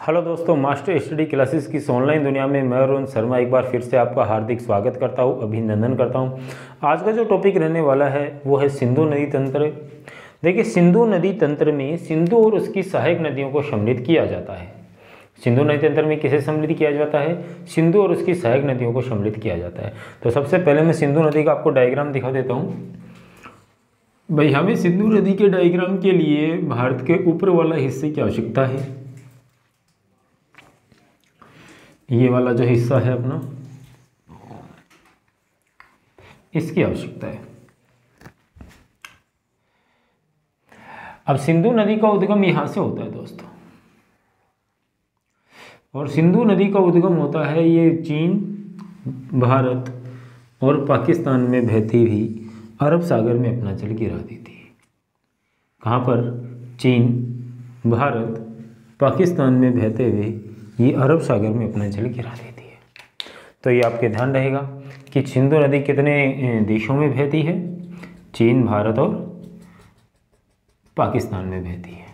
Hello दोस्तों, master study classes की इस ऑनलाइन दुनिया में मैं अरुण शर्मा एक बार फिर से आपका हार्दिक स्वागत करता हूं, अभिनंदन करता हूं। आज का जो टॉपिक रहने वाला है वो है सिंधु नदी तंत्र। देखिए, सिंधु नदी तंत्र में सिंधु और उसकी सहायक नदियों को सम्मिलित किया जाता है। सिंधु नदी तंत्र में किसे सम्मिलित किया जाता है? सिंधु और उसकी सहायक नदियों को सम्मिलित किया जाता है। तो सबसे पहले मैं सिंधु नदी का आपको डायग्राम दिखा देता हूँ। भाई, हमें सिंधु नदी के डायग्राम के लिए भारत के ऊपर वाला हिस्से की आवश्यकता है। ये वाला जो हिस्सा है अपना, इसकी आवश्यकता है। अब सिंधु नदी का उद्गम यहां से होता है दोस्तों, और सिंधु नदी का उद्गम होता है ये चीन, भारत और पाकिस्तान में बहती हुई अरब सागर में अपना जल गिरा देती है। कहाँ पर? चीन, भारत, पाकिस्तान में बहते हुए ये अरब सागर में अपना जल गिरा देती है। तो ये आपके ध्यान रहेगा कि सिंधु नदी कितने देशों में बहती है? चीन, भारत और पाकिस्तान में बहती है।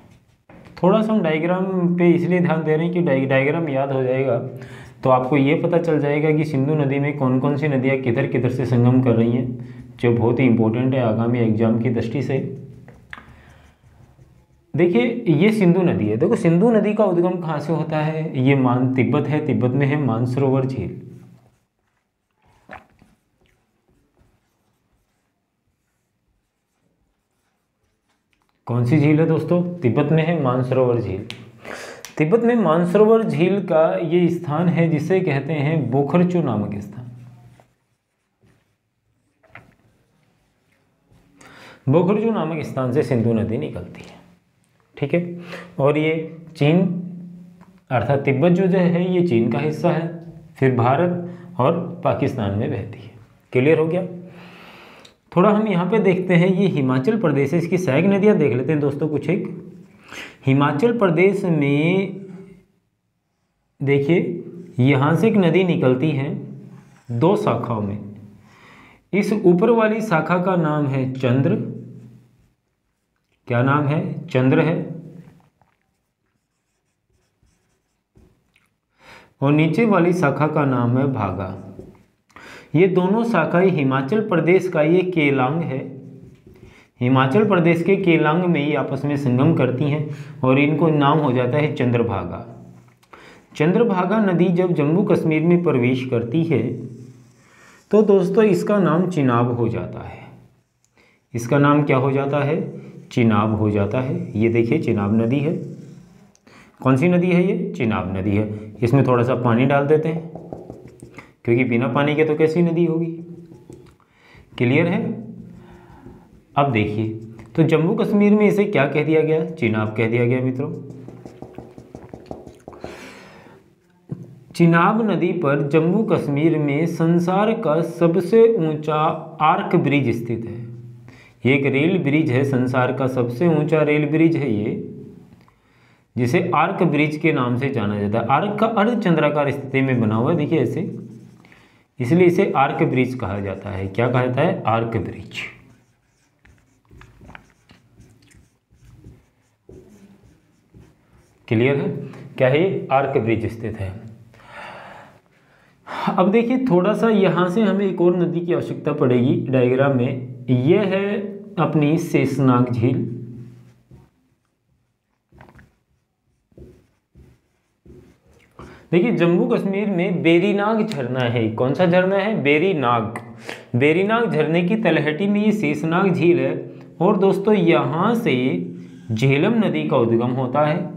थोड़ा सा हम डायग्राम पे इसलिए ध्यान दे रहे हैं कि डायग्राम याद हो जाएगा तो आपको ये पता चल जाएगा कि सिंधु नदी में कौन कौन सी नदियाँ किधर किधर से संगम कर रही हैं, जो बहुत ही इंपॉर्टेंट है आगामी एग्जाम की दृष्टि से। देखिए, ये सिंधु नदी है। देखो, सिंधु नदी का उद्गम कहाँ से होता है? ये तिब्बत है, तिब्बत में है मानसरोवर झील। कौन सी झील है दोस्तों? तिब्बत में है मानसरोवर झील। तिब्बत में मानसरोवर झील का ये स्थान है जिसे कहते हैं बोखरचू नामक स्थान। बोखरचू नामक स्थान से सिंधु नदी निकलती है, ठीक है। और ये चीन अर्थात तिब्बत जो है ये चीन का हिस्सा है, फिर भारत और पाकिस्तान में बहती है। क्लियर हो गया? थोड़ा हम यहाँ पे देखते हैं, ये हिमाचल प्रदेश है, इसकी सहायक नदियाँ देख लेते हैं दोस्तों कुछ एक। हिमाचल प्रदेश में देखिए, यहाँ से एक नदी निकलती है दो शाखाओं में। इस ऊपर वाली शाखा का नाम है चंद्र। क्या नाम है? चंद्र है। और नीचे वाली शाखा का नाम है भागा। ये दोनों शाखाएं हिमाचल प्रदेश का ये केलांग है। हिमाचल प्रदेश के केलांग में ही आपस में संगम करती हैं और इनको नाम हो जाता है चंद्रभागा। चंद्रभागा नदी जब जम्मू कश्मीर में प्रवेश करती है तो दोस्तों इसका नाम चिनाब हो जाता है। इसका नाम क्या हो जाता है? चिनाब हो जाता है। ये देखिए, चिनाब नदी है। कौन सी नदी है ये? चिनाब नदी है। इसमें थोड़ा सा पानी डाल देते हैं क्योंकि बिना पानी के तो कैसी नदी होगी। क्लियर है? अब देखिए, तो जम्मू कश्मीर में इसे क्या कह दिया गया? चिनाब कह दिया गया मित्रों। चिनाब नदी पर जम्मू कश्मीर में संसार का सबसे ऊंचा आर्क ब्रिज स्थित है। ये एक रेल ब्रिज है, संसार का सबसे ऊंचा रेल ब्रिज है ये, जिसे आर्क ब्रिज के नाम से जाना जाता है। आर्क का अर्ध चंद्राकार स्थिति में बना हुआ है, देखिए ऐसे, इसलिए इसे आर्क ब्रिज कहा जाता है। क्या कहा जाता है? Arch bridge. क्लियर है? क्या है? आर्क ब्रिज स्थित है। अब देखिए, थोड़ा सा यहाँ से हमें एक और नदी की आवश्यकता पड़ेगी डायग्राम में। यह है अपनी शेषनाग झील। देखिए, जम्मू कश्मीर में बेरीनाग झरना है। कौन सा झरना है? बेरीनाग। बेरीनाग झरने की तलहटी में ये शेषनाग झील है। और दोस्तों, यहाँ से झेलम नदी का उद्गम होता है।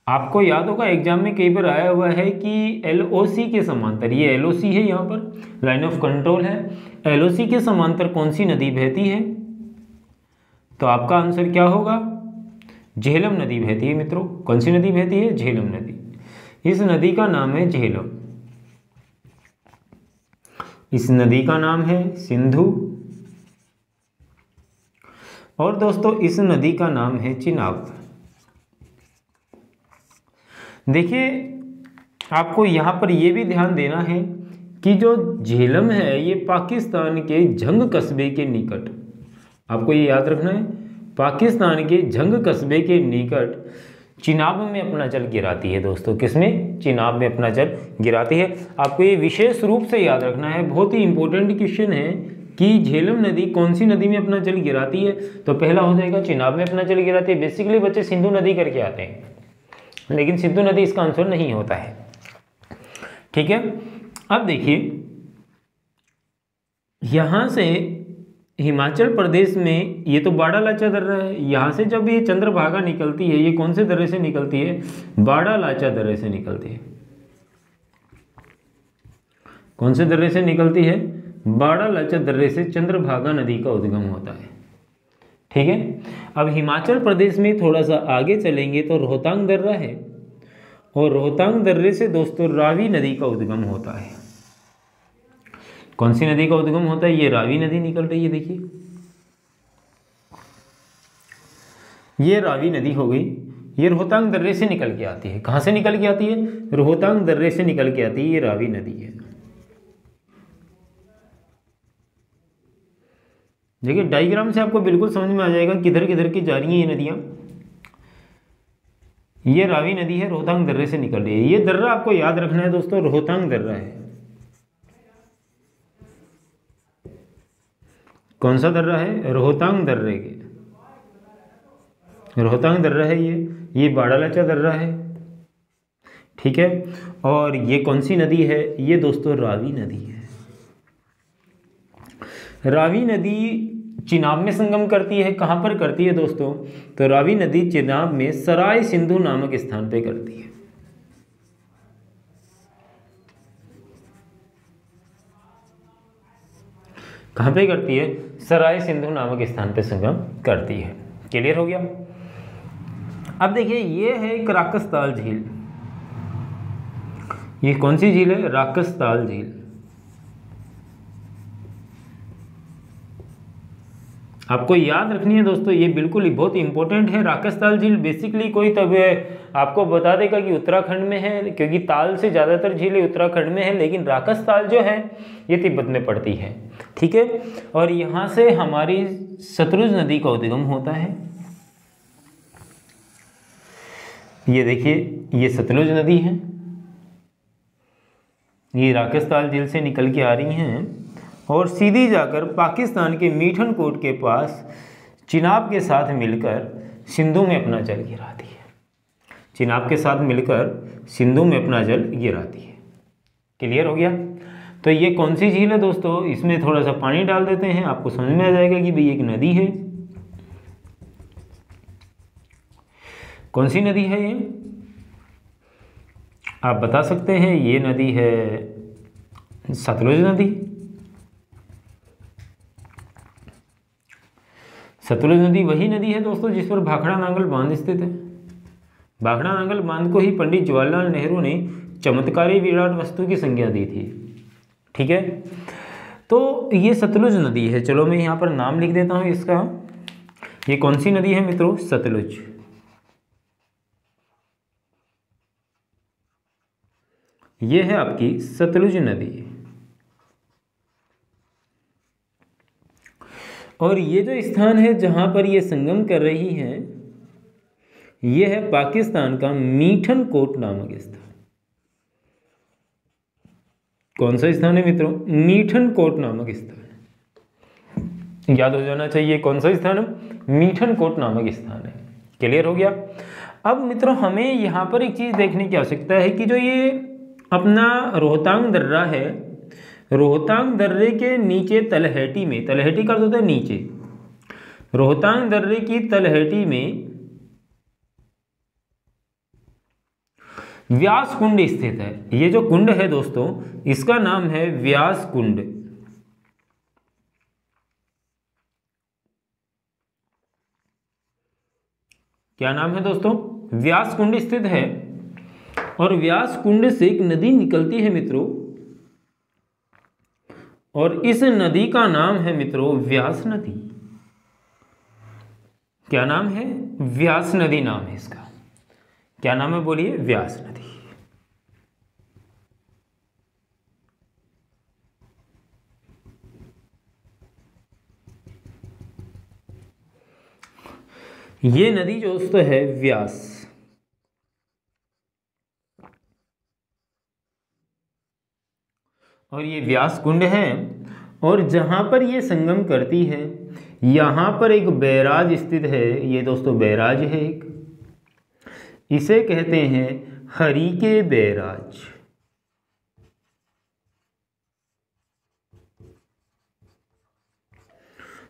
आपको याद होगा एग्जाम में कई बार आया हुआ है कि LOC के समांतर, ये LOC है, यहाँ पर लाइन ऑफ कंट्रोल है। LOC के समांतर कौन सी नदी बहती है? तो आपका आंसर क्या होगा? झेलम नदी बहती है मित्रों। कौन सी नदी बहती है? झेलम नदी। इस नदी का नाम है झेलम। इस नदी का नाम है सिंधु। और दोस्तों, इस नदी का नाम है चिनाब। देखिए, आपको यहाँ पर यह भी ध्यान देना है कि जो झेलम है ये पाकिस्तान के झंग कस्बे के निकट, आपको ये याद रखना है, पाकिस्तान के झंग कस्बे के निकट चिनाब में अपना जल गिराती है दोस्तों। किसमें? चिनाब में अपना जल गिराती है। आपको ये विशेष रूप से याद रखना है, बहुत ही इंपॉर्टेंट क्वेश्चन है कि झेलम नदी कौन सी नदी में अपना जल गिराती है। तो पहला हो जाएगा चिनाब में अपना जल गिराती है। बेसिकली बच्चे सिंधु नदी करके आते हैं, लेकिन सिंधु नदी इसका आंसर नहीं होता है। ठीक है, अब देखिए यहां से हिमाचल प्रदेश में ये तो बाड़ालाचा दर्रा है, यहाँ से जब ये चंद्रभागा निकलती है, ये कौन से दर्रे से निकलती है? बाड़ालाचा दर्रे से निकलती है। कौन से दर्रे से निकलती है? बाड़ालाचा दर्रे से चंद्रभागा नदी का उद्गम होता है। ठीक है, अब हिमाचल प्रदेश में थोड़ा सा आगे चलेंगे तो रोहतांग दर्रा है, और रोहतांग दर्रे से दोस्तों रावी नदी का उद्गम होता है। कौन सी नदी का उद्गम होता है? ये रावी नदी निकल रही है, देखिए ये रावी नदी हो गई। ये रोहतांग दर्रे से निकल के आती है। कहाँ से निकल के आती है? रोहतांग दर्रे से निकल के आती है, ये रावी नदी है। देखिए डायग्राम से आपको बिल्कुल समझ में आ जाएगा किधर किधर की जा रही हैं ये नदियाँ। ये रावी नदी है, रोहतांग दर्रे से निकल रही है। ये दर्रा आपको याद रखना है दोस्तों, रोहतांग दर्रा है। कौन सा दर्रा है? रोहतांग दर्रे के, रोहतांग दर्रा है ये बाड़ालाचा दर्रा है। ठीक है, और ये कौन सी नदी है? ये दोस्तों रावी नदी है। रावी नदी चिनाब में संगम करती है। कहाँ पर करती है दोस्तों? तो रावी नदी चिनाब में सराय सिंधु नामक स्थान पे करती है। कहाँ पे करती है? सराय सिंधु नामक स्थान पे संगम करती है। क्लियर हो गया? अब देखिए ये है एक राकसताल झील। ये कौन सी झील है? राकसताल झील। आपको याद रखनी है दोस्तों, ये बिल्कुल ही बहुत इंपॉर्टेंट है। राकसताल झील बेसिकली कोई तब आपको बता देगा कि उत्तराखंड में है, क्योंकि ताल से ज़्यादातर झीलें उत्तराखंड में है, लेकिन राकसताल जो है ये तिब्बत में पड़ती है। ठीक है, और यहाँ से हमारी सतलुज नदी का उद्गम होता है। ये देखिए ये सतलुज नदी है, ये राकसताल झील से निकल के आ रही हैं और सीधी जाकर पाकिस्तान के मीठन कोट के पास चिनाब के साथ मिलकर सिंधु में अपना जल गिराती है। चिनाब के साथ मिलकर सिंधु में अपना जल गिराती है। क्लियर हो गया? तो ये कौन सी झील है दोस्तों? इसमें थोड़ा सा पानी डाल देते हैं, आपको समझ में आ जाएगा कि भाई एक नदी है। कौन सी नदी है ये? आप बता सकते हैं। ये नदी है सतलुज नदी। सतलुज नदी वही नदी है दोस्तों जिस पर भाखड़ा नांगल बांध स्थित है। भाखड़ा नांगल बांध को ही पंडित जवाहरलाल नेहरू ने चमत्कारी विराट वस्तु की संज्ञा दी थी। ठीक है, तो ये सतलुज नदी है। चलो मैं यहाँ पर नाम लिख देता हूँ इसका। ये कौन सी नदी है मित्रों? सतलुज। ये है आपकी सतलुज नदी। और ये जो स्थान है जहां पर ये संगम कर रही हैं, ये है पाकिस्तान का मीठन कोट नामक स्थान। कौन सा स्थान है मित्रों? मीठन कोट नामक स्थान। याद हो जाना चाहिए कौन सा स्थान है? मीठन कोट नामक स्थान है। क्लियर हो गया? अब मित्रों हमें यहाँ पर एक चीज देखने की आवश्यकता है कि जो ये अपना रोहतांग दर्रा है, रोहतांग दर्रे के नीचे तलहटी में, तलहटी का अर्थ होता है नीचे, रोहतांग दर्रे की तलहटी में व्यास कुंड स्थित है। ये जो कुंड है दोस्तों इसका नाम है व्यास कुंड। क्या नाम है दोस्तों? व्यास कुंड स्थित है। और व्यास कुंड से एक नदी निकलती है मित्रों, और इस नदी का नाम है मित्रों व्यास नदी। क्या नाम है? व्यास नदी नाम है इसका। क्या नाम है बोलिए? व्यास नदी। ये नदी जो दोस्तों है व्यास, और ये व्यास कुंड है, और जहाँ पर ये संगम करती है यहाँ पर एक बैराज स्थित है। ये दोस्तों बैराज है एक, इसे कहते हैं हरिके बैराज।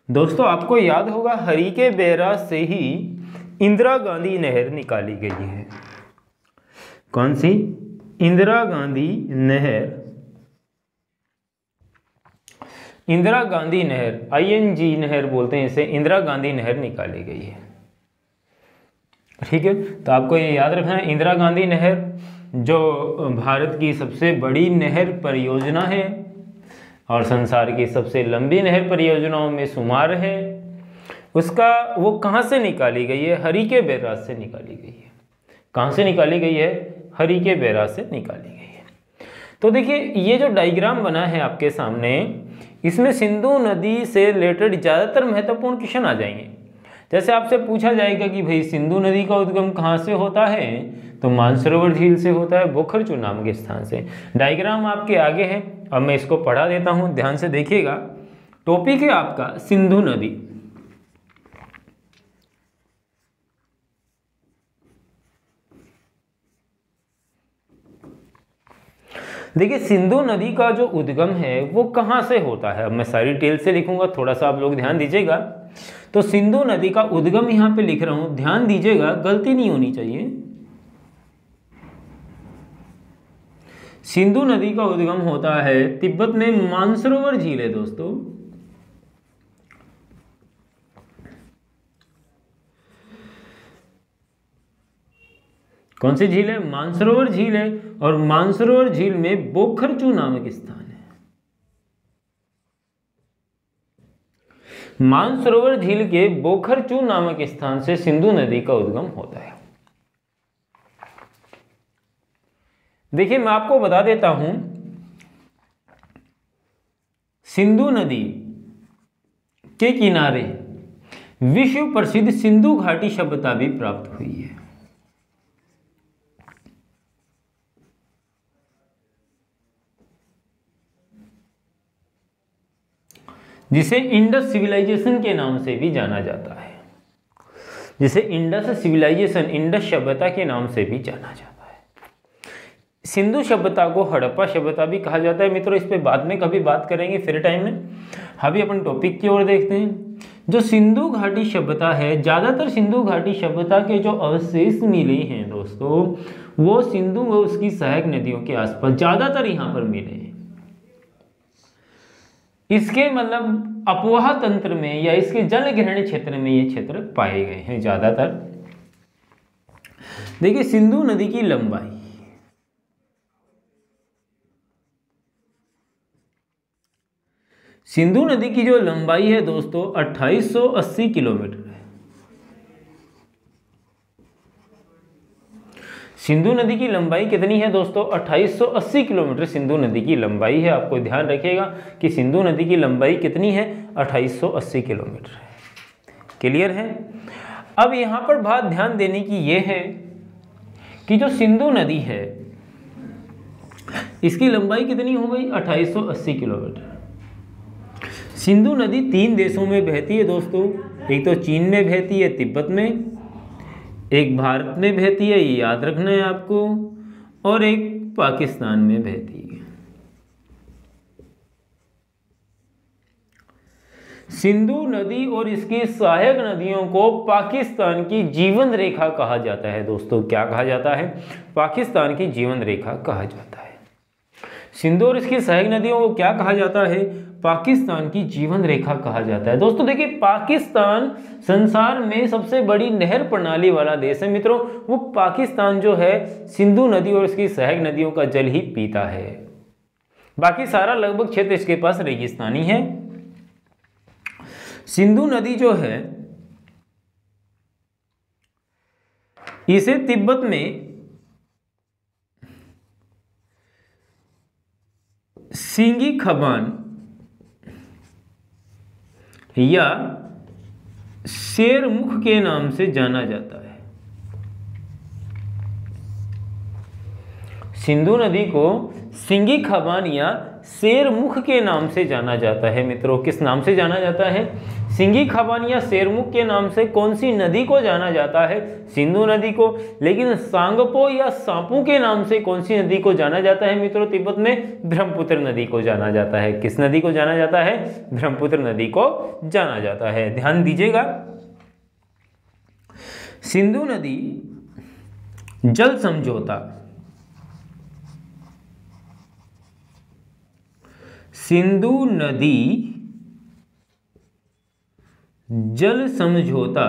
दोस्तों आपको याद होगा हरिके बैराज से ही इंदिरा गांधी नहर निकाली गई है। कौन सी? इंदिरा गांधी नहर। इंदिरा गांधी नहर, ING नहर बोलते हैं इसे, इंदिरा गांधी नहर निकाली गई है। ठीक है, तो आपको ये याद रखना है इंदिरा गांधी नहर जो भारत की सबसे बड़ी नहर परियोजना है और संसार की सबसे लंबी नहर परियोजनाओं में शुमार है, उसका वो कहाँ से निकाली गई है? हरिके बैराज से निकाली गई है। कहाँ से निकाली गई है? हरिके बैराज से निकाली गई है। तो देखिए ये जो डायग्राम बना है आपके सामने, इसमें सिंधु नदी से रिलेटेड ज़्यादातर महत्वपूर्ण क्वेश्चन आ जाएंगे। जैसे आपसे पूछा जाएगा कि भाई सिंधु नदी का उद्गम कहाँ से होता है, तो मानसरोवर झील से होता है, बोखरचू नाम के स्थान से। डायग्राम आपके आगे है, अब मैं इसको पढ़ा देता हूँ, ध्यान से देखिएगा। टॉपिक है आपका सिंधु नदी। देखिए सिंधु नदी का जो उद्गम है वो कहाँ से होता है। अब मैं सारी डिटेल से लिखूंगा, थोड़ा सा आप लोग ध्यान दीजिएगा। तो सिंधु नदी का उद्गम यहाँ पे लिख रहा हूं, ध्यान दीजिएगा, गलती नहीं होनी चाहिए। सिंधु नदी का उद्गम होता है तिब्बत में मानसरोवर झील है दोस्तों। कौन सी झील है? मानसरोवर झील है, और मानसरोवर झील में बोखरचू नामक स्थान है। मानसरोवर झील के बोखरचू नामक स्थान से सिंधु नदी का उद्गम होता है। देखिए मैं आपको बता देता हूं, सिंधु नदी के किनारे विश्व प्रसिद्ध सिंधु घाटी सभ्यता भी प्राप्त हुई है। जिसे इंडस सिविलाइजेशन के नाम से भी जाना जाता है, जिसे इंडस सिविलाइजेशन, इंडस सभ्यता के नाम से भी जाना जाता है। सिंधु सभ्यता को हड़प्पा सभ्यता भी कहा जाता है। मित्रों इस पे बाद में कभी बात करेंगे फ्री टाइम में। अभी अपन टॉपिक की ओर देखते हैं। जो सिंधु घाटी सभ्यता है, ज़्यादातर सिंधु घाटी सभ्यता के जो अवशेष मिले हैं दोस्तों, वो सिंधु व उसकी सहायक नदियों के आसपास ज़्यादातर यहाँ पर मिले हैं। इसके मतलब अपवाह तंत्र में या इसके जल ग्रहण क्षेत्र में ये क्षेत्र पाए गए हैं ज्यादातर। देखिए सिंधु नदी की लंबाई, सिंधु नदी की जो लंबाई है दोस्तों 2880 किलोमीटर है। सिंधु नदी की लंबाई कितनी है दोस्तों? 2880 किलोमीटर सिंधु नदी की लंबाई है। आपको ध्यान रखिएगा कि सिंधु नदी की लंबाई कितनी है? 2880 किलोमीटर है। क्लियर है? अब यहाँ पर बात ध्यान देने की ये है कि जो सिंधु नदी है इसकी लंबाई कितनी हो गई? 2880 किलोमीटर। सिंधु नदी 3 देशों में बहती है दोस्तों। एक तो चीन में बहती है, तिब्बत में, एक भारत में बहती है, ये याद रखना है आपको, और एक पाकिस्तान में बहती है। सिंधु नदी और इसकी सहायक नदियों को पाकिस्तान की जीवन रेखा कहा जाता है दोस्तों। क्या कहा जाता है? पाकिस्तान की जीवन रेखा कहा जाता है। सिंधु और इसकी सहायक नदियों को क्या कहा जाता है? पाकिस्तान की जीवन रेखा कहा जाता है। दोस्तों देखिए पाकिस्तान संसार में सबसे बड़ी नहर प्रणाली वाला देश है मित्रों। वो पाकिस्तान जो है सिंधु नदी और इसकी सहायक नदियों का जल ही पीता है। बाकी सारा लगभग क्षेत्र इसके पास रेगिस्तानी है। सिंधु नदी जो है इसे तिब्बत में सिंगी खबान या शेरमुख के नाम से जाना जाता है। सिंधु नदी को सिंगी खबान या शेरमुख के नाम से जाना जाता है। मित्रों, किस नाम से जाना जाता है? सिंगी खबान या शेरमुख के नाम से कौन सी नदी को जाना जाता है? सिंधु नदी को। लेकिन सांगपो या सापू के नाम से कौन सी नदी को जाना जाता है मित्रों? तिब्बत में ब्रह्मपुत्र नदी को जाना जाता है। किस नदी को जाना जाता है? ब्रह्मपुत्र नदी को जाना जाता है। ध्यान दीजिएगा, सिंधु नदी जल समझौता, सिंधु नदी जल समझौता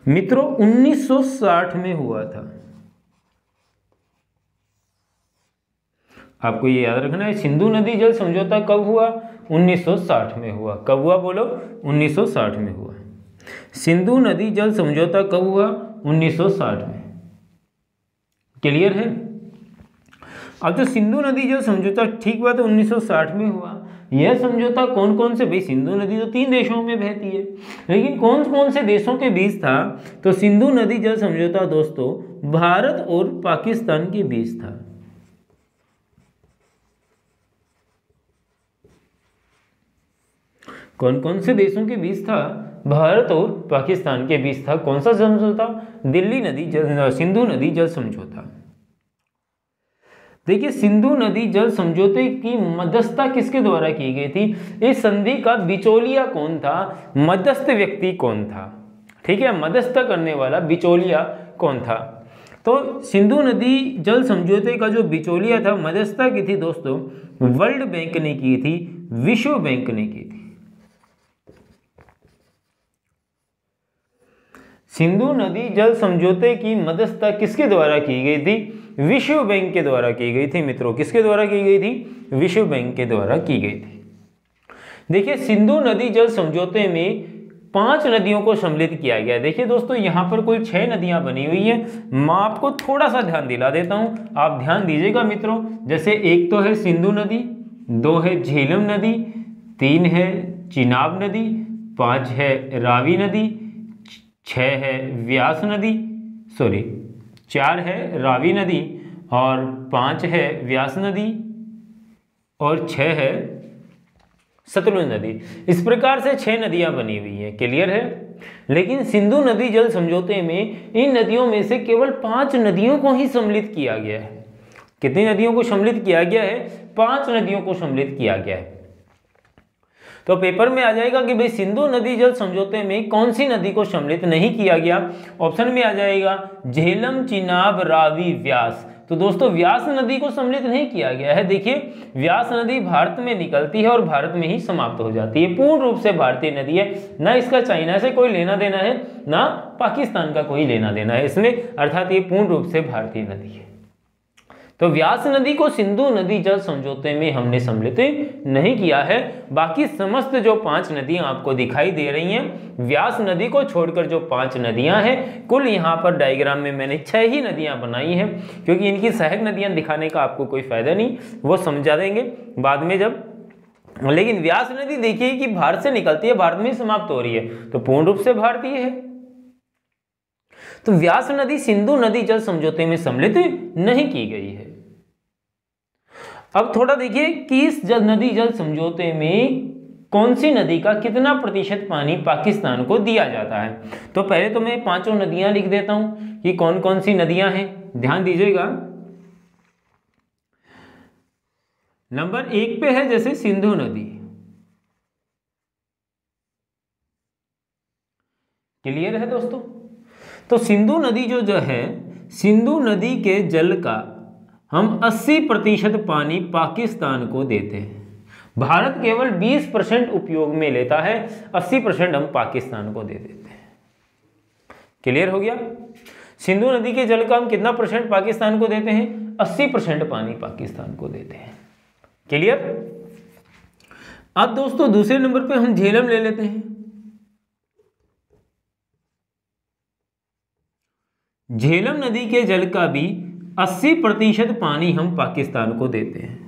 मित्रों 1960 में हुआ था। आपको ये याद रखना है, सिंधु नदी जल समझौता कब हुआ? 1960 में हुआ। कब हुआ बोलो? 1960 में हुआ। सिंधु नदी जल समझौता कब हुआ? 1960 में। क्लियर है? अब जो सिंधु नदी जल समझौता ठीक हुआ तो 1960 में हुआ। यह समझौता कौन कौन से, भाई सिंधु नदी तो 3 देशों में बहती है, लेकिन कौन कौन से देशों के बीच था? तो सिंधु नदी जल समझौता दोस्तों भारत और पाकिस्तान के बीच था। कौन कौन से देशों के बीच था? भारत और पाकिस्तान के बीच था। कौन सा समझौता? सिंधु नदी जल समझौता। देखिए, सिंधु नदी जल समझौते की मध्यस्थता किसके द्वारा की गई थी? इस संधि का बिचौलिया कौन था? मध्यस्थ व्यक्ति कौन था? ठीक है, मध्यस्थता करने वाला बिचौलिया कौन था? तो सिंधु नदी जल समझौते का जो बिचौलिया था, मध्यस्थता की थी दोस्तों, वर्ल्ड बैंक ने की थी, विश्व बैंक ने की थी। सिंधु नदी जल समझौते की मध्यस्थता किसके द्वारा की गई थी? विश्व बैंक के द्वारा की गई थी। मित्रों, किसके द्वारा की गई थी? विश्व बैंक के द्वारा की गई थी। देखिए, सिंधु नदी जल समझौते में 5 नदियों को सम्मिलित किया गया। देखिए दोस्तों, यहाँ पर कुल 6 नदियां बनी हुई है। मैं आपको थोड़ा सा ध्यान दिला देता हूँ, आप ध्यान दीजिएगा मित्रों। जैसे एक तो है सिंधु नदी, 2 है झेलम नदी, 3 है चिनाब नदी, 5 है रावी नदी, 6 है व्यास नदी, 4 है रावी नदी और 5 है व्यास नदी और 6 है सतलुज नदी। इस प्रकार से 6 नदियां बनी हुई है। क्लियर है? लेकिन सिंधु नदी जल समझौते में इन नदियों में से केवल 5 नदियों को ही सम्मिलित किया गया है। कितनी नदियों को सम्मिलित किया गया है? 5 नदियों को सम्मिलित किया गया है। तो पेपर में आ जाएगा कि भाई सिंधु नदी जल समझौते में कौन सी नदी को सम्मिलित नहीं किया गया? ऑप्शन में आ जाएगा झेलम, चिनाब, रावी, व्यास। तो दोस्तों व्यास नदी को सम्मिलित नहीं किया गया है। देखिए, व्यास नदी भारत में निकलती है और भारत में ही समाप्त हो जाती है। पूर्ण रूप से भारतीय नदी है, ना इसका चाइना से कोई लेना देना है, ना पाकिस्तान का कोई लेना देना है इसमें, अर्थात ये पूर्ण रूप से भारतीय नदी है। तो व्यास नदी को सिंधु नदी जल समझौते में हमने सम्मिलित नहीं किया है। बाकी समस्त जो 5 नदियां आपको दिखाई दे रही हैं, व्यास नदी को छोड़कर जो 5 नदियां हैं, कुल यहाँ पर डायग्राम में मैंने 6 ही नदियां बनाई हैं, क्योंकि इनकी सहायक नदियां दिखाने का आपको कोई फायदा नहीं, वो समझा देंगे बाद में जब। लेकिन व्यास नदी देखिए कि भारत से निकलती है, भारत में ही समाप्त हो रही है, तो पूर्ण रूप से भारतीय है। तो व्यास नदी सिंधु नदी जल समझौते में सम्मिलित नहीं की गई है। अब थोड़ा देखिए कि इस नदी जल समझौते में कौन सी नदी का कितना प्रतिशत पानी पाकिस्तान को दिया जाता है। तो पहले तो मैं 5 नदियां लिख देता हूं कि कौन कौन सी नदियां हैं, ध्यान दीजिएगा। नंबर 1 पे है जैसे सिंधु नदी। क्लियर है दोस्तों? तो सिंधु नदी जो है, सिंधु नदी के जल का हम 80% पानी पाकिस्तान को देते हैं। भारत केवल 20% उपयोग में लेता है, 80% हम पाकिस्तान को दे देते हैं। क्लियर हो गया? सिंधु नदी के जल का हम कितना % पाकिस्तान को देते हैं? 80% पानी पाकिस्तान को देते हैं। क्लियर? अब दोस्तों दूसरे नंबर पे हम झेलम ले लेते हैं। झेलम नदी के जल का भी 80% पानी हम पाकिस्तान को देते हैं।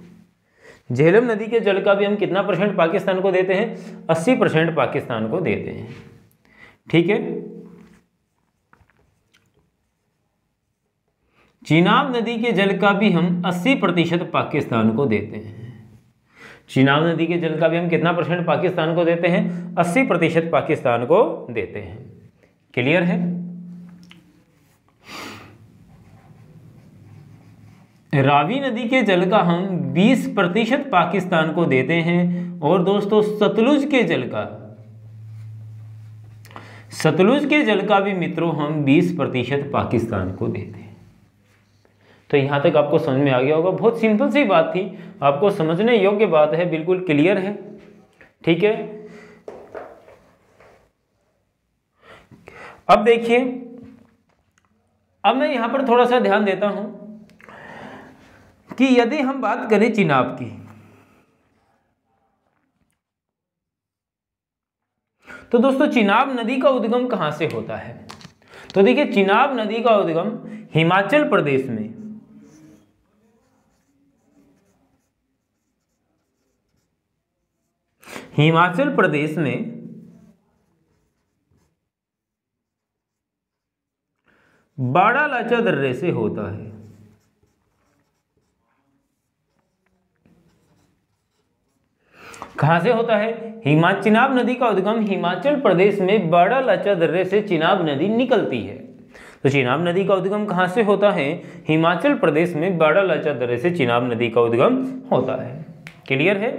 झेलम नदी के जल का भी हम कितना % पाकिस्तान को देते हैं? 80% पाकिस्तान को देते हैं। ठीक है? चिनाब नदी के जल का भी हम 80% पाकिस्तान को देते हैं। चिनाब नदी के जल का भी हम कितना परसेंट पाकिस्तान को देते हैं? 80% पाकिस्तान को देते हैं। क्लियर है? रावी नदी के जल का हम 20% पाकिस्तान को देते हैं। और दोस्तों सतलुज के जल का भी मित्रों हम 20% पाकिस्तान को देते हैं। तो यहां तक आपको समझ में आ गया होगा। बहुत सिंपल सी बात थी, आपको समझने योग्य बात है, बिल्कुल क्लियर है। ठीक है, अब देखिए, अब मैं यहां पर थोड़ा सा ध्यान देता हूं कि यदि हम बात करें चिनाब की, तो दोस्तों चिनाब नदी का उद्गम कहां से होता है? तो देखिए, चिनाब नदी का उद्गम हिमाचल प्रदेश में, बाड़ा लाचा दर्रे से होता है। कहां से होता है? चिनाब नदी का उद्गम हिमाचल प्रदेश में बाड़ा लाचा दर्रे से चिनाब नदी निकलती है। तो चिनाब नदी का उद्गम कहां से होता है? हिमाचल प्रदेश में बाड़ा लाचा दर्रे से चिनाब नदी का उद्गम होता है। क्लियर है?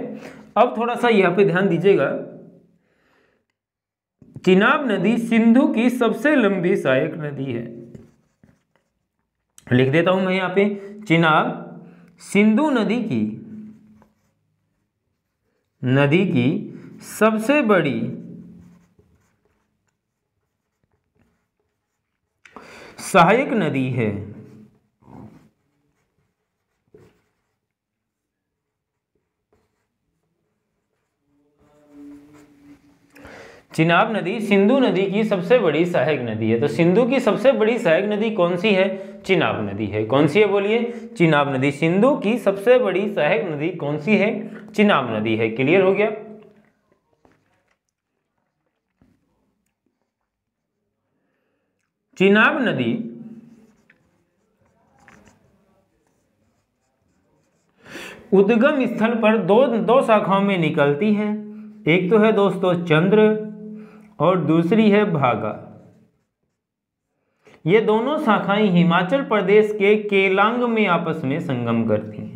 अब थोड़ा सा यहां पे ध्यान दीजिएगा। चिनाब नदी सिंधु की सबसे लंबी सहायक नदी है। लिख देता हूं मैं यहां पे, चिनाब सिंधु नदी की सबसे बड़ी सहायक नदी है। चिनाब नदी सिंधु नदी की सबसे बड़ी सहायक नदी है। तो सिंधु की सबसे बड़ी सहायक नदी कौन सी है? चिनाब नदी है। कौन सी है बोलिए? चिनाब नदी। सिंधु की सबसे बड़ी सहायक नदी कौन सी है? चिनाब नदी है। क्लियर हो गया? चिनाब नदी उद्गम स्थल पर दो शाखाओं में निकलती है। एक तो है दोस्तों चंद्र और दूसरी है भागा। ये दोनों शाखाएं हिमाचल प्रदेश के केलांग में आपस में संगम करती हैं।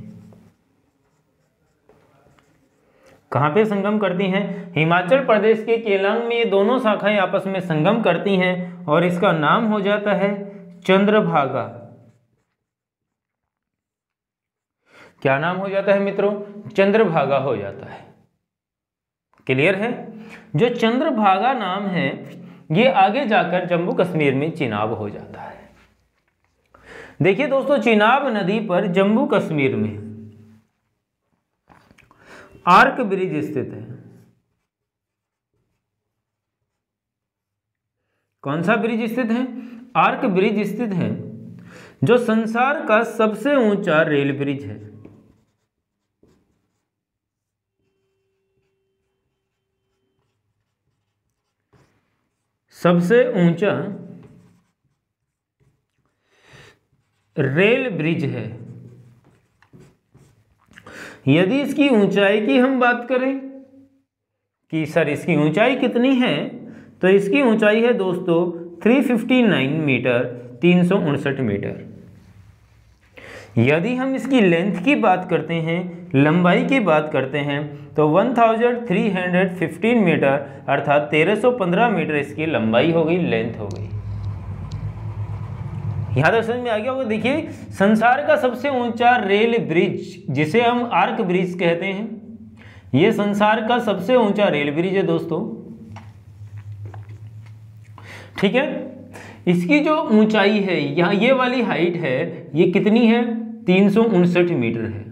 कहां पे संगम करती हैं? हिमाचल प्रदेश के केलांग में ये दोनों शाखाएं आपस में संगम करती हैं और इसका नाम हो जाता है चंद्रभागा। क्या नाम हो जाता है मित्रों? चंद्रभागा हो जाता है। क्लियर है? जो चंद्रभागा नाम है ये आगे जाकर जम्मू कश्मीर में चिनाब हो जाता है। देखिए दोस्तों, चिनाब नदी पर जम्मू कश्मीर में आर्क ब्रिज स्थित है। कौन सा ब्रिज स्थित है? आर्क ब्रिज स्थित है, जो संसार का सबसे ऊंचा रेल ब्रिज है। सबसे ऊंचा रेल ब्रिज है। यदि इसकी ऊंचाई की हम बात करें कि सर इसकी ऊंचाई कितनी है, तो इसकी ऊंचाई है दोस्तों 359 मीटर, 359 मीटर। यदि हम इसकी लेंथ की बात करते हैं, लंबाई की बात करते हैं, तो 1315 मीटर अर्थात 1315 मीटर इसकी लंबाई हो गई, लेंथ हो गई। यहां तक समझ में आ गया होगा। देखिए, संसार का सबसे ऊंचा रेल ब्रिज जिसे हम आर्क ब्रिज कहते हैं, यह संसार का सबसे ऊंचा रेल ब्रिज है दोस्तों। ठीक है, इसकी जो ऊंचाई है, यहां ये वाली हाइट है, ये कितनी है? 359 मीटर है।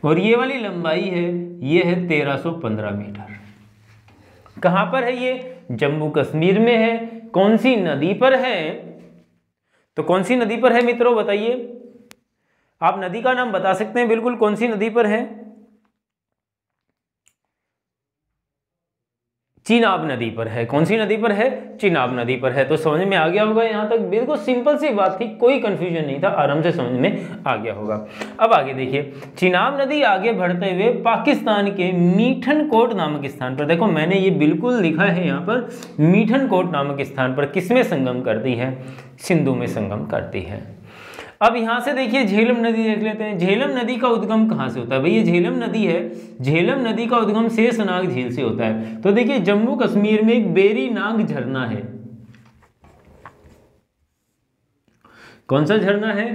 और ये वाली लंबाई है, ये है 1315 मीटर। कहां पर है ये? जम्मू कश्मीर में है। कौन सी नदी पर है? तो कौन सी नदी पर है मित्रों, बताइए। आप नदी का नाम बता सकते हैं बिल्कुल, कौन सी नदी पर है? चिनाब नदी पर है। कौन सी नदी पर है? चिनाब नदी पर है। तो समझ में आ गया होगा यहाँ तक, बिल्कुल सिंपल सी बात थी, कोई कंफ्यूजन नहीं था, आराम से समझ में आ गया होगा। अब आगे देखिए, चिनाब नदी आगे बढ़ते हुए पाकिस्तान के मीठनकोट नामक स्थान पर, देखो मैंने ये बिल्कुल लिखा है यहाँ पर, मीठनकोट नामक स्थान पर किसमें संगम करती है? सिंधु में संगम करती है। अब यहां से देखिए झेलम नदी देख लेते हैं। झेलम नदी का उद्गम कहां से होता है? भाई ये झेलम नदी है, झेलम नदी का उद्गम शेषनाग झील से होता है। तो देखिए जम्मू कश्मीर में एक बेरी नाग झरना है। कौन सा झरना है?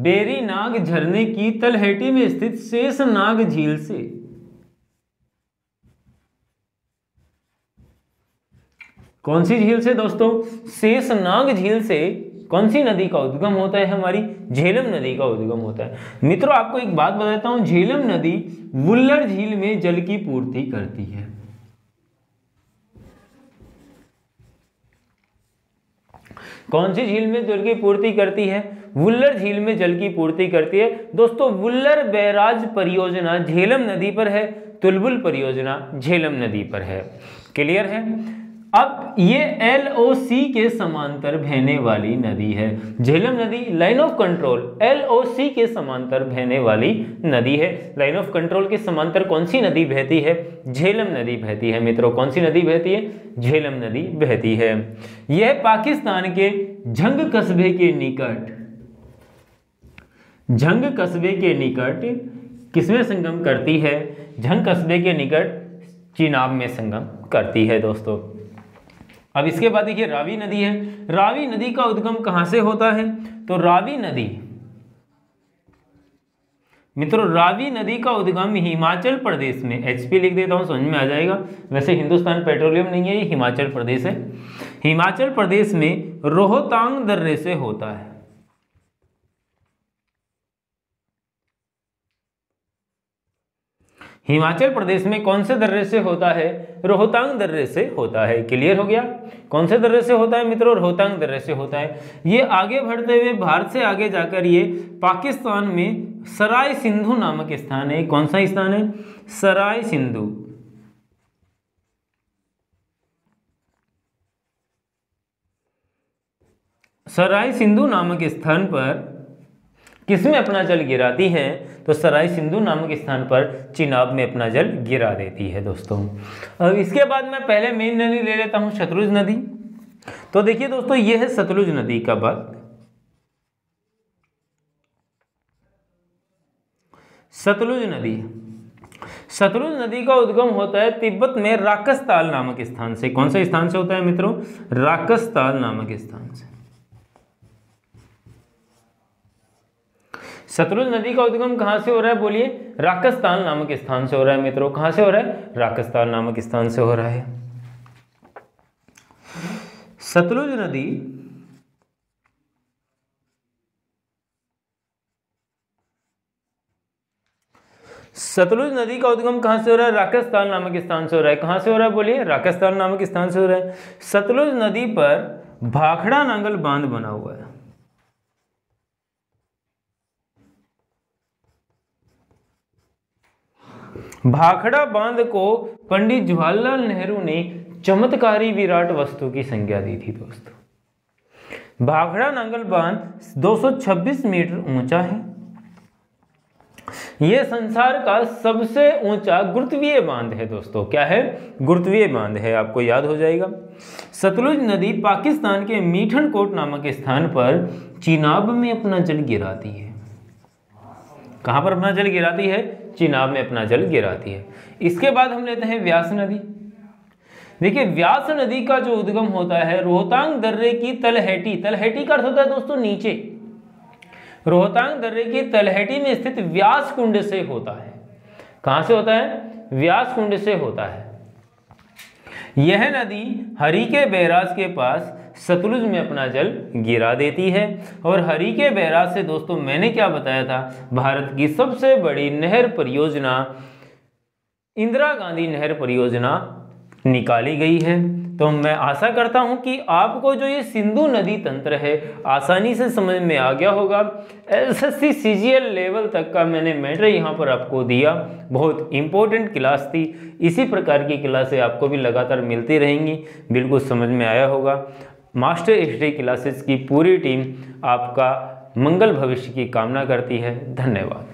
बेरी नाग झरने की तलहटी में स्थित शेषनाग झील से, कौन सी झील से दोस्तों? शेषनाग झील से कौन सी नदी का उद्गम होता है? हमारी झेलम नदी का उद्गम होता है। मित्रों आपको एक बात बताता हूं, झेलम नदी वुल्लर झील में जल की पूर्ति करती है। कौन सी झील में जल की पूर्ति करती है? वुल्लर झील में जल की पूर्ति करती है। दोस्तों वुल्लर बैराज परियोजना झेलम नदी पर है, तुलबुल परियोजना झेलम नदी पर है। क्लियर है? अब ये LOC के समांतर बहने वाली नदी है। झेलम नदी लाइन ऑफ कंट्रोल LOC के समांतर बहने वाली नदी है। लाइन ऑफ कंट्रोल के समांतर कौन सी नदी बहती है? झेलम नदी बहती है। मित्रों कौन सी नदी बहती है? झेलम नदी बहती है। यह पाकिस्तान के झंग कस्बे के निकट, झंग कस्बे के निकट किसमें संगम करती है? झंग कस्बे के निकट चिनाब में संगम करती है दोस्तों। अब इसके बाद देखिए रावी नदी है। रावी नदी का उद्गम कहां से होता है? तो रावी नदी, मित्रों रावी नदी का उद्गम हिमाचल प्रदेश में, HP लिख देता हूं समझ में आ जाएगा। वैसे हिंदुस्तान पेट्रोलियम नहीं है, ये हिमाचल प्रदेश है। हिमाचल प्रदेश में रोहतांग दर्रे से होता है। हिमाचल प्रदेश में कौन से दर्रे से होता है? रोहतांग दर्रे से होता है। क्लियर हो गया? कौन से दर्रे से होता है मित्रों? रोहतांग दर्रे से होता है। ये आगे बढ़ते हुए भारत से आगे जाकर ये पाकिस्तान में सराय सिंधु नामक स्थान है। कौन सा स्थान है? सराय सिंधु। सराय सिंधु नामक स्थान पर किसमें अपना जल गिराती है? तो सराय सिंधु नामक स्थान पर चिनाब में अपना जल गिरा देती है दोस्तों। अब इसके बाद मैं पहले मेन नदी ले लेता हूं, सतलुज नदी। तो देखिए दोस्तों ये है सतलुज नदी का भाग। सतलुज नदी, सतलुज नदी का उद्गम होता है तिब्बत में राकसताल नामक स्थान से। कौन सा स्थान से होता है मित्रों? राकसताल नामक स्थान से। सतलुज नदी का उद्गम कहां से हो रहा है? बोलिए। राकसताल नामक स्थान से हो रहा है मित्रों। कहां से हो रहा है? राकसताल नामक स्थान से हो रहा है। सतलुज नदी सतलुज नदी का उद्गम कहां से हो रहा है? राकसताल नामक स्थान से हो रहा है। कहां से हो रहा है? बोलिए। राकसताल नामक स्थान से हो रहा है। सतलुज नदी पर भाखड़ा नांगल बांध बना हुआ है। भाखड़ा बांध को पंडित जवाहरलाल नेहरू ने चमत्कारी विराट वस्तु की संज्ञा दी थी दोस्तों। भाखड़ा नांगल बांध 226 मीटर ऊंचा है। यह संसार का सबसे ऊंचा गुरुत्वीय बांध है दोस्तों। क्या है? गुरुत्वीय बांध है, आपको याद हो जाएगा। सतलुज नदी पाकिस्तान के मीठनकोट नामक स्थान पर चिनाब में अपना जल गिराती है। कहां पर अपना जल गिराती है? चिनाब में अपना जल गिराती है। इसके बाद हम लेते हैं व्यास नदी। देखिए व्यास नदी का जो उद्गम होता है रोहतांग दर्रे की तलहटी, तलहटी का अर्थ होता है दोस्तों नीचे, रोहतांग दर्रे की तलहटी में स्थित व्यास कुंड से होता है। कहां से होता है? व्यास कुंड से होता है। यह नदी हरिके बैराज के पास सतलुज में अपना जल गिरा देती है। और हरिके बैराज से दोस्तों मैंने क्या बताया था? भारत की सबसे बड़ी नहर परियोजना इंदिरा गांधी नहर परियोजना निकाली गई है। तो मैं आशा करता हूं कि आपको जो ये सिंधु नदी तंत्र है आसानी से समझ में आ गया होगा। एसएससी सीजीएल लेवल तक का मैंने मैटर यहाँ पर आपको दिया, बहुत इंपॉर्टेंट क्लास थी। इसी प्रकार की क्लासें आपको भी लगातार मिलती रहेंगी, बिल्कुल समझ में आया होगा। मास्टर हिस्ट्री क्लासेस की पूरी टीम आपका मंगल भविष्य की कामना करती है। धन्यवाद।